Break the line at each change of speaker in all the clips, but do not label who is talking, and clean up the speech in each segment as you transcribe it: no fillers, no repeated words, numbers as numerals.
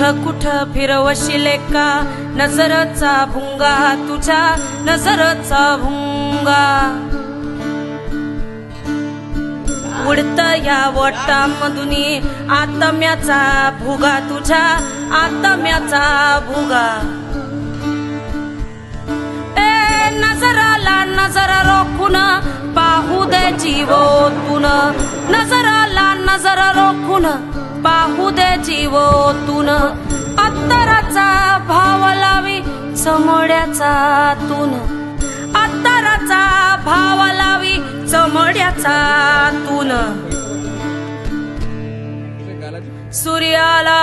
कुठं कुठं फिरवशिले का नजरचा भुंगा, तुझ्या नजरचा भुंगा. उडत या वटामधुनी आत्म्याचा भुगा, तुझ्या आत्म्याचा भुगा. नजराला नजरा रोखून पाहू दे जीवोतून, नजराला नजरा रोखून पाहू दे जीवोतून. अत्तराचा भाव लावी चमड्याचा तून, अत्तराचा भाव लावी चमड्याचा तून. सूर्याला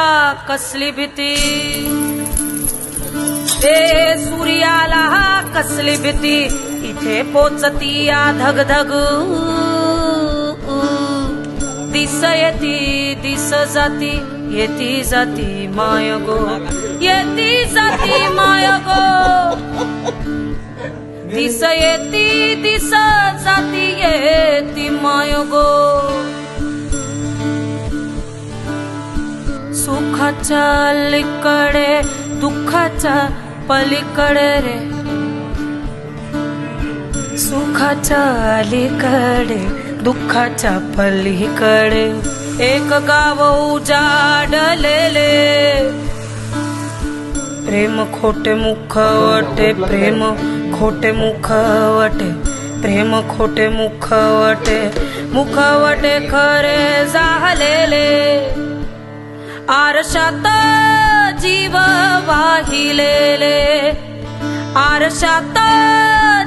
कसली भीती, ए सूर्याला कसली भीती, इथे पोचती या धगधग. दिस येती दिस जाती, येती जाती माय गो, येती जाती माय गो. दिस येती दिस जाती, येती माय गो. सुखाच्या अलीकडे दुःखाच्या पलीकडे रे, सुखाच्या अलीकडे दुःखाच्या पलीकडे. एक गाव उजाडलेले, प्रेम खोटे मुखवटे, प्रेम खोटे मुखवटे, प्रेम खोटे मुखवटे, मुखवटे खरे झालेले. आरशात जीव वाहिलेले, आरशात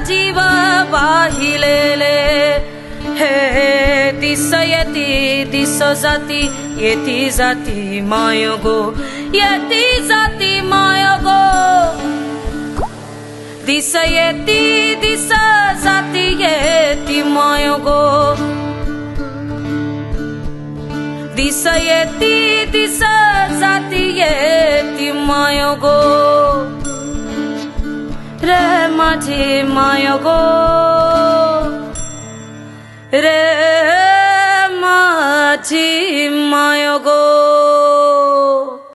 जीव वाहिलेले. हे दिस येती दिस जाती, येती जाती माय गो, येती जाती माय गो. दिस येती दिस जाती, येती माय गो. दिस येती दिस जाती, येती माय गो. रे माझी माय गो, रे माझी माय गो.